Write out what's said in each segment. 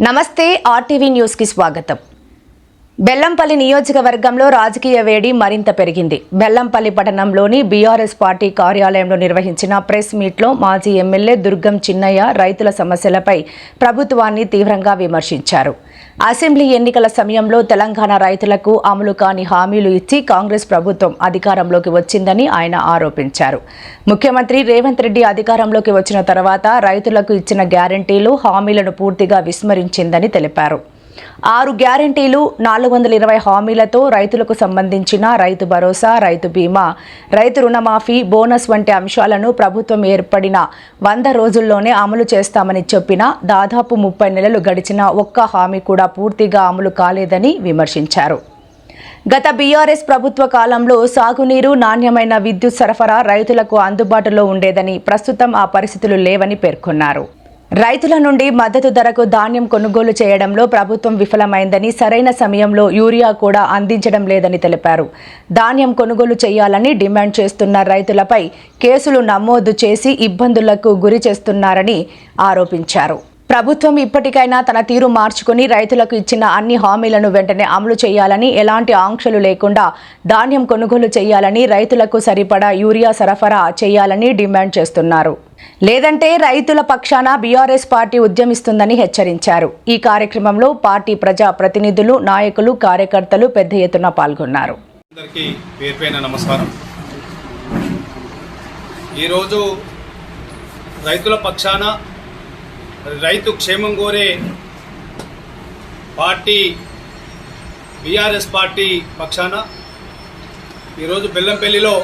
నమస్తే RTV news కి స్వాగతం. బెల్లంపల్లి నియోజకవర్గంలో రాజకీయ వేడి మరింత పెరిగింది. బెల్లంపల్లి పట్టణంలోని బీఆర్ఎస్ పార్టీ కార్యాలయంలో నిర్వహించిన ప్రెస్ మీట్లో మాజీ ఎమ్మెల్యే దుర్గం చిన్నయ్య రైతుల సమస్యలపై ప్రభుత్వాన్ని తీవ్రంగా విమర్శించారు. అసెంబ్లీ ఎన్నికల సమయంలో తెలంగాణ రైతులకు అమలు కాని హామీలు ఇచ్చి కాంగ్రెస్ ప్రభుత్వం అధికారంలోకి వచ్చిందని ఆయన ఆరోపించారు. ముఖ్యమంత్రి రేవంత్ రెడ్డి అధికారంలోకి వచ్చిన తర్వాత రైతులకు ఇచ్చిన గ్యారంటీలు హామీలను పూర్తిగా విస్మరించిందని తెలిపారు. 6 గ్యారంటీలు 420 హామీలతో రైతులకు సంబంధించిన రైతు భరోసా, రైతు బీమా, రైతు రుణమాఫీ, బోనస్ వంటి అంశాలను ప్రభుత్వం ఏర్పడిన 100 రోజుల్లోనే అమలు చేస్తామని చెప్పినా దాదాపు 30 నెలలు గడిచినా ఒక్క హామీ కూడా పూర్తిగా అమలు కాలేదని విమర్శించారు. గత బీఆర్ఎస్ ప్రభుత్వ కాలంలో సాగునీరు, నాణ్యమైన విద్యుత్ సరఫరా రైతులకు అందుబాటులో ఉండేదని, ప్రస్తుతం ఆ పరిస్థితులు లేవని పేర్కొన్నారు. రైతుల నుండి మద్దతు ధరకు ధాన్యం కొనుగోలు చేయడంలో ప్రభుత్వం విఫలమైందని, సరైన సమయంలో యూరియా కూడా అందించడం లేదని తెలిపారు. ధాన్యం కొనుగోలు చేయాలని డిమాండ్ చేస్తున్న రైతులపై కేసులు నమోదు చేసి ఇబ్బందులకు గురి చేస్తున్నారని ఆరోపించారు. ప్రభుత్వం ఇప్పటికైనా తన తీరు మార్చుకుని రైతులకు ఇచ్చిన అన్ని హామీలను వెంటనే అమలు చేయాలని, ఎలాంటి ఆంక్షలు లేకుండా ధాన్యం కొనుగోలు చేయాలని, రైతులకు సరిపడా యూరియా సరఫరా చేయాలని డిమాండ్ చేస్తున్నారు. లేదంటే రైతుల పక్షాన బీఆర్ఎస్ పార్టీ ఉద్యమిస్తుందని హెచ్చరించారు. ఈ కార్యక్రమంలో పార్టీ ప్రజా ప్రతినిధులు, నాయకులు, కార్యకర్తలు పెద్ద ఎత్తున పాల్గొన్నారు. ఈరోజు రైతుల పక్షాన, రైతు క్షేమం కోరే పార్టీ బీఆర్ఎస్ పార్టీ పక్షాన ఈరోజు బెల్లంపల్లిలో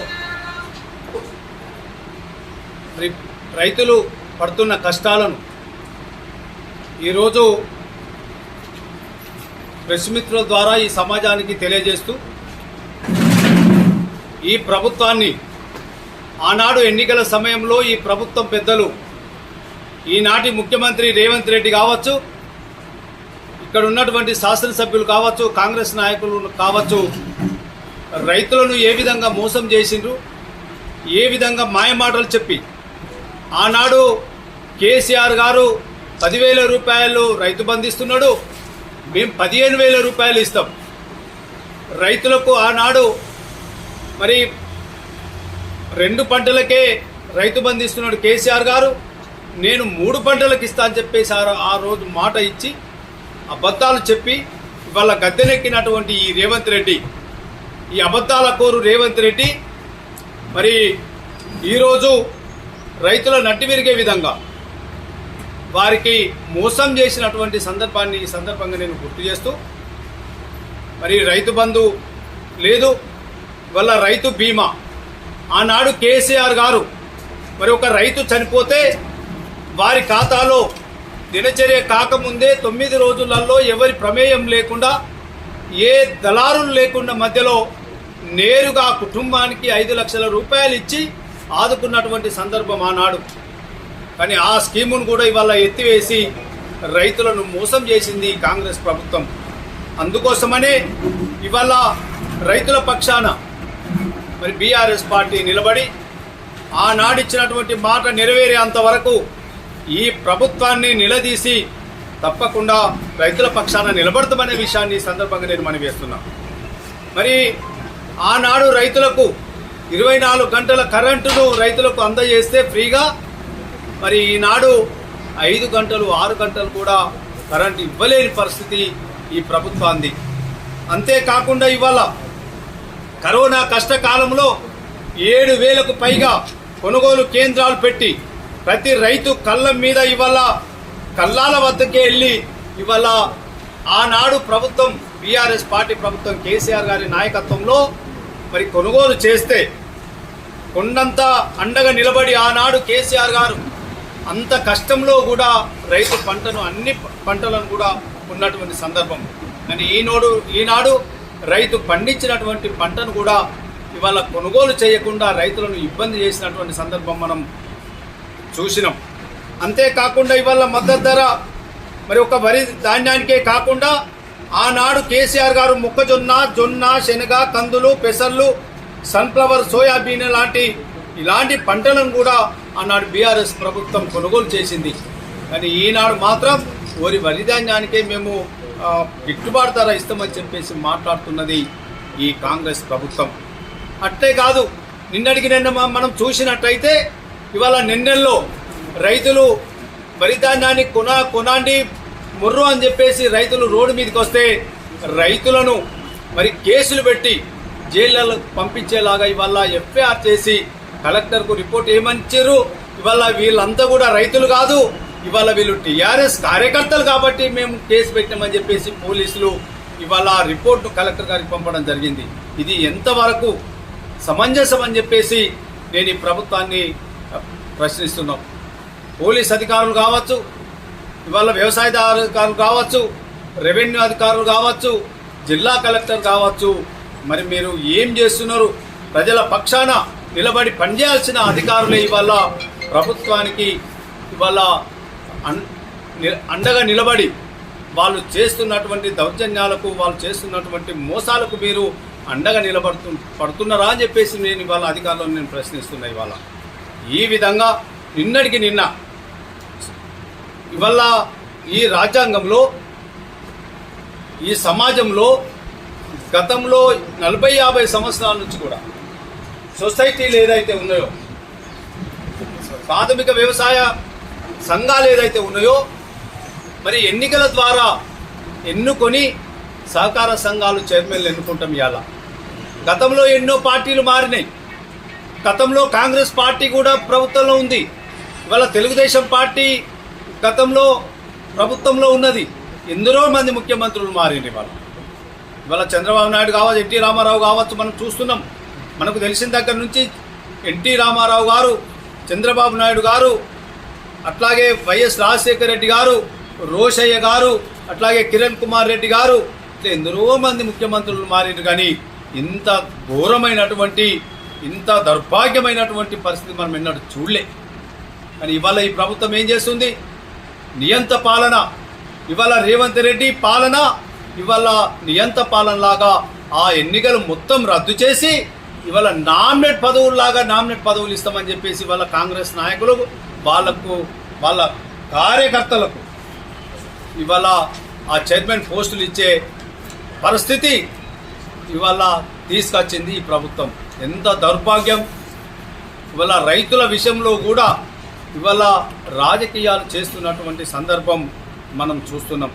రైతులు పడుతున్న కష్టాలను ఈరోజు ప్రెస్ మిత్రుల ద్వారా ఈ సమాజానికి తెలియజేస్తూ, ఈ ప్రభుత్వాన్ని ఆనాడు ఎన్నికల సమయంలో ఈ ప్రభుత్వం పెద్దలు, ఈనాటి ముఖ్యమంత్రి రేవంత్ రెడ్డి కావచ్చు, ఇక్కడ ఉన్నటువంటి శాసనసభ్యులు కావచ్చు, కాంగ్రెస్ నాయకులు కావచ్చు, రైతులను ఏ విధంగా మోసం చేసిండ్రు, ఏ విధంగా మాయమాటలు చెప్పి ఆనాడు కేసీఆర్ గారు 10,000 రూపాయలు రైతు బంధిస్తున్నాడు, మేము 15,000 రూపాయలు ఇస్తాం. రైతులకు ఆనాడు మరి 2 పంటలకే రైతు బంధిస్తున్నాడు కేసీఆర్ గారు, నేను 3 పంటలకు ఇస్తా అని చెప్పేసి ఆ రోజు మాట ఇచ్చి అబద్ధాలు చెప్పి ఇవాళ గద్దెనెక్కినటువంటి ఈ రేవంత్ రెడ్డి, ఈ అబద్ధాల కోరు రేవంత్ రెడ్డి మరి ఈరోజు రైతుల నట్టి విరిగే విధంగా వారికి మోసం చేసినటువంటి సందర్భాన్ని ఈ సందర్భంగా నేను గుర్తు చేస్తూ, మరి రైతు బంధు లేదు, వల్ల రైతు బీమా ఆనాడు కేసీఆర్ గారు మరి ఒక రైతు చనిపోతే వారి ఖాతాలో దినచర్య కాకముందే 9 రోజులలో ఎవరి ప్రమేయం లేకుండా, ఏ దళారులు లేకుండా మధ్యలో నేరుగా కుటుంబానికి 5 లక్షల రూపాయలు ఇచ్చి ఆదుకున్నటువంటి సందర్భం ఆనాడు. కానీ ఆ స్కీమును కూడా ఇవాళ ఎత్తివేసి రైతులను మోసం చేసింది కాంగ్రెస్ ప్రభుత్వం. అందుకోసమనే ఇవాళ రైతుల పక్షాన మరి బీఆర్ఎస్ పార్టీ నిలబడి ఆనాడిచ్చినటువంటి మాట నెరవేరేంత వరకు ఈ ప్రభుత్వాన్ని నిలదీసి తప్పకుండా రైతుల పక్షాన నిలబడతామనే విషయాన్ని ఈ సందర్భంగా నేను మనవి చేస్తున్నా. మరి ఆనాడు రైతులకు 24 గంటల కరెంటును రైతులకు అందజేస్తే ఫ్రీగా, మరి ఈనాడు 5 గంటలు 6 గంటలు కూడా కరెంటు ఇవ్వలేని పరిస్థితి ఈ ప్రభుత్వాన్ని. అంతేకాకుండా ఇవాళ కరోనా కష్టకాలంలో 7,000కు పైగా కొనుగోలు కేంద్రాలు పెట్టి ప్రతి రైతు కళ్ళం మీద ఇవాళ కళ్ళాల వద్దకే వెళ్ళి ఇవాళ ఆనాడు ప్రభుత్వం బీఆర్ఎస్ పార్టీ ప్రభుత్వం కేసీఆర్ గారి నాయకత్వంలో మరి కొనుగోలు చేస్తే కొండంత అండగా నిలబడి ఆనాడు కేసీఆర్ గారు అంత కష్టంలో కూడా రైతు పంటను, అన్ని పంటలను కూడా ఉన్నటువంటి సందర్భం. కానీ ఈనాడు రైతు పండించినటువంటి పంటను కూడా ఇవాళ కొనుగోలు చేయకుండా రైతులను ఇబ్బంది చేసినటువంటి సందర్భం మనం చూసినాం. అంతేకాకుండా ఇవాళ మద్దతు ధర మరి ఒక వరి ధాన్యానికే కాకుండా ఆనాడు కేసీఆర్ గారు మొక్కజొన్న, జొన్న, శనగ, కందులు, పెసర్లు, సన్ఫ్లవర్, సోయాబీన్ ఇలాంటి పంటలను కూడా ఆనాడు బీఆర్ఎస్ ప్రభుత్వం కొనుగోలు చేసింది. కానీ ఈనాడు మాత్రం వరి ధాన్యానికే మేము గిట్టుబాటు ధర ఇస్తామని చెప్పేసి మాట్లాడుతున్నది ఈ కాంగ్రెస్ ప్రభుత్వం. అట్లే కాదు, నిన్నటికి నిన్న మనం చూసినట్టయితే ఇవాళ నిన్నెల్లో రైతులు వరి ధాన్యాన్ని కొనండి ముర్రు అని చెప్పేసి రైతులు రోడ్డు మీదకి వస్తే రైతులను మరి కేసులు పెట్టి జైళ్ళలో పంపించేలాగా ఇవాళ ఎఫ్ఐఆర్ చేసి కలెక్టర్కు రిపోర్ట్ ఏమనిచ్చారు. ఇవాళ వీళ్ళంతా కూడా రైతులు కాదు, ఇవాళ వీళ్ళు టీఆర్ఎస్ కార్యకర్తలు కాబట్టి మేము కేసు పెట్టామని చెప్పేసి పోలీసులు ఇవాళ రిపోర్టు కలెక్టర్ గారికి పంపడం జరిగింది. ఇది ఎంతవరకు సమంజసం అని చెప్పేసి నేను ఈ ప్రభుత్వాన్ని ప్రశ్నిస్తున్నాం. పోలీస్ అధికారులు కావచ్చు, ఇవాళ వ్యవసాయ అధికారులు కావచ్చు, రెవెన్యూ అధికారులు కావచ్చు, జిల్లా కలెక్టర్ కావచ్చు, మరి మీరు ఏం చేస్తున్నారు? ప్రజల పక్షాన నిలబడి పనిచేయాల్సిన అధికారులే ఇవాళ ప్రభుత్వానికి ఇవాళ అండగా నిలబడి వాళ్ళు చేస్తున్నటువంటి దౌర్జన్యాలకు, వాళ్ళు చేస్తున్నటువంటి మోసాలకు మీరు అండగా పడుతున్నారా అని చెప్పేసి నేను ఇవాళ అధికారులను నేను ప్రశ్నిస్తున్నా. ఇవాళ ఈ విధంగా నిన్నటికి నిన్న ఇవాళ ఈ రాజ్యాంగంలో, ఈ సమాజంలో గతంలో 40-50 సంవత్సరాల నుంచి కూడా సొసైటీలు ఏదైతే ఉన్నాయో, ప్రాథమిక వ్యవసాయ సంఘాలు ఏదైతే ఉన్నాయో, మరి ఎన్నికల ద్వారా ఎన్నుకొని సహకార సంఘాలు చైర్మన్లు ఎన్నుకుంటాం. ఇవాళ గతంలో ఎన్నో పార్టీలు మారినాయి. గతంలో కాంగ్రెస్ పార్టీ కూడా ప్రభుత్వంలో ఉంది. ఇవాళ తెలుగుదేశం పార్టీ గతంలో ప్రభుత్వంలో ఉన్నది. ఎందరో మంది ముఖ్యమంత్రులు మారింది. ఇవాళ చంద్రబాబు నాయుడు కావచ్చు, ఎన్టీ రామారావు కావచ్చు, మనం చూస్తున్నాం. మనకు తెలిసిన దగ్గర నుంచి ఎన్టీ రామారావు గారు, చంద్రబాబు నాయుడు గారు, అట్లాగే వైఎస్ రాజశేఖర రెడ్డి గారు, రోషయ్య గారు, అట్లాగే కిరణ్ కుమార్ రెడ్డి గారు, ఇట్లా ఎందరో మంది ముఖ్యమంత్రులు మారింది. కానీ ఇంత ఘోరమైనటువంటి, ఇంత దౌర్భాగ్యమైనటువంటి పరిస్థితి మనం ఎన్నడూ చూడలే. కానీ ఇవాళ ఈ ప్రభుత్వం ఏం చేస్తుంది? నియంత పాలన. ఇవాళ రేవంత్ రెడ్డి పాలన ఇవాళ నియంత పాలనలాగా ఆ ఎన్నికలు మొత్తం రద్దు చేసి ఇవాళ నామినేట్ పదవులు ఇస్తామని చెప్పేసి ఇవాళ కాంగ్రెస్ నాయకులు వాళ్ళ కార్యకర్తలకు ఇవాళ ఆ చైర్మన్ పోస్టులు ఇచ్చే పరిస్థితి ఇవాళ తీసుకొచ్చింది ఈ ప్రభుత్వం. ఎంత దౌర్భాగ్యం! ఇవాళ రైతుల విషయంలో కూడా ఇవాళ రాజకీయాలు చేస్తున్నటువంటి సందర్భం మనం చూస్తున్నాం.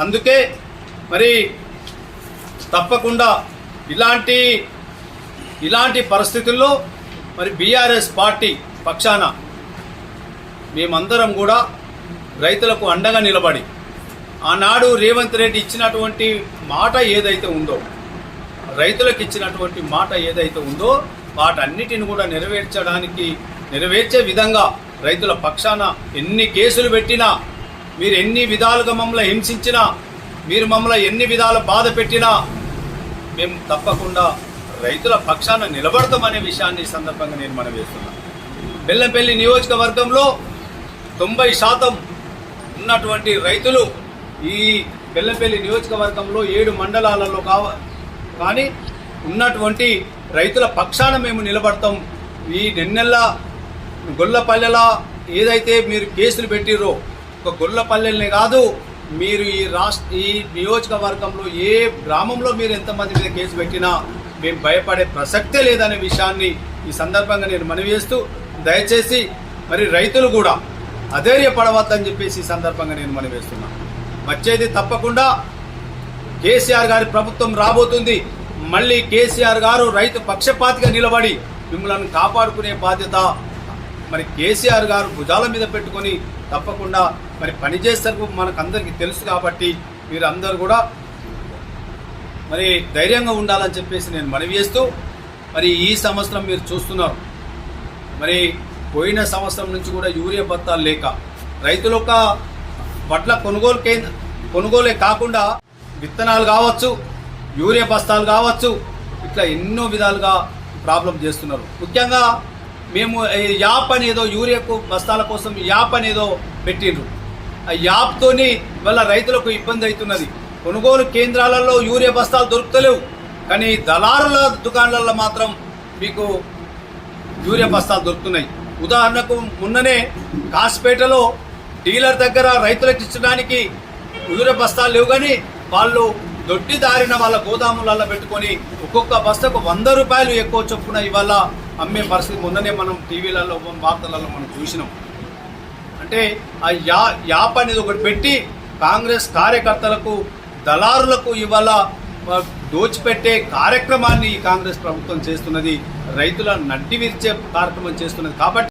అందుకే మరి తప్పకుండా ఇలాంటి పరిస్థితుల్లో మరి బీఆర్ఎస్ పార్టీ పక్షాన మేమందరం కూడా రైతులకు అండగా నిలబడి ఆనాడు రేవంత్ రెడ్డి ఇచ్చినటువంటి మాట ఏదైతే ఉందో, రైతులకు ఇచ్చినటువంటి మాట ఏదైతే ఉందో వాటన్నిటిని కూడా నెరవేర్చే విధంగా రైతుల పక్షాన ఎన్ని కేసులు పెట్టినా, మీరు ఎన్ని విధాలుగా మమ్మల్ని హింసించినా, మీరు మమ్మల్ని ఎన్ని విధాలు బాధ పెట్టినా మేము తప్పకుండా రైతుల పక్షాన నిలబడతామనే విషయాన్ని ఈ సందర్భంగా నేను మనవేస్తున్నాను. బెల్లంపల్లి నియోజకవర్గంలో 90% ఉన్నటువంటి రైతులు ఈ బెల్లంపల్లి నియోజకవర్గంలో 7 మండలాలలో కానీ ఉన్నటువంటి రైతుల పక్షాన మేము నిలబడతాం. ఈ నెన్నెల్ల గొల్లపల్లెల ఏదైతే మీరు కేసులు పెట్టిరో, ఒక గొల్లపల్లెల్ని కాదు, మీరు ఈ నియోజకవర్గంలో ఏ గ్రామంలో మీరు ఎంతమంది మీద కేసు పెట్టినా మేము భయపడే ప్రసక్తే లేదనే విషయాన్ని ఈ సందర్భంగా నేను మనవి చేస్తూ, దయచేసి మరి రైతులు కూడా అధైర్యపడవద్దని చెప్పేసి ఈ సందర్భంగా నేను మనవి చేస్తున్నాను. వచ్చేది తప్పకుండా కేసీఆర్ గారి ప్రభుత్వం రాబోతుంది. మళ్ళీ కేసీఆర్ గారు రైతు పక్షపాతిగా నిలబడి మిమ్మల్ని కాపాడుకునే బాధ్యత మరి కేసీఆర్ గారు భుజాల మీద పెట్టుకొని తప్పకుండా మరి పనిచేస్తారు. మనకందరికీ తెలుసు కాబట్టి మీరందరూ కూడా మరి ధైర్యంగా ఉండాలని చెప్పేసి నేను మనవి చేస్తూ, మరి ఈ సంవత్సరం మీరు చూస్తున్నారు, మరి పోయిన సంవత్సరం నుంచి కూడా యూరియా బత్తాలు లేక రైతుల యొక్క వడ్ల కొనుగోలే కాకుండా విత్తనాలు కావచ్చు, యూరియా బస్తాలు కావచ్చు, ఇట్లా ఎన్నో విధాలుగా ప్రాబ్లం చేస్తున్నారు. ముఖ్యంగా మేము యాప్ అనేదో యూరియాకు బస్తాల కోసం యాప్ అనేదో పెట్టిండ్రు. ఆ యాప్తోని వల్ల రైతులకు ఇబ్బంది అవుతున్నది. కొనుగోలు కేంద్రాలలో యూరియా బస్తాలు దొరుకుతలేవు, కానీ దళారుల దుకాణాలలో మాత్రం మీకు యూరియా బస్తాలు దొరుకుతున్నాయి. ఉదాహరణకు మొన్ననే కాసిపేటలో డీలర్ దగ్గర రైతులకు ఇచ్చడానికి కుదుర బస్తాలు లేవు, కానీ వాళ్ళు దొడ్డి దారిన వాళ్ళ గోదాములలో పెట్టుకొని ఒక్కొక్క బస్తకు 100 రూపాయలు ఎక్కువ చొప్పున ఇవాళ అమ్మే పరిస్థితి మొన్ననే మనం టీవీలలో వార్తలలో మనం చూసినాం. అంటే ఆ యాప్ అనేది ఒకటి పెట్టి కాంగ్రెస్ కార్యకర్తలకు దళారులకు ఇవాళ దోచిపెట్టే కార్యక్రమాన్ని ఈ కాంగ్రెస్ ప్రభుత్వం చేస్తున్నది, రైతుల నడ్డి విరిచే కార్యక్రమం చేస్తున్నది. కాబట్టి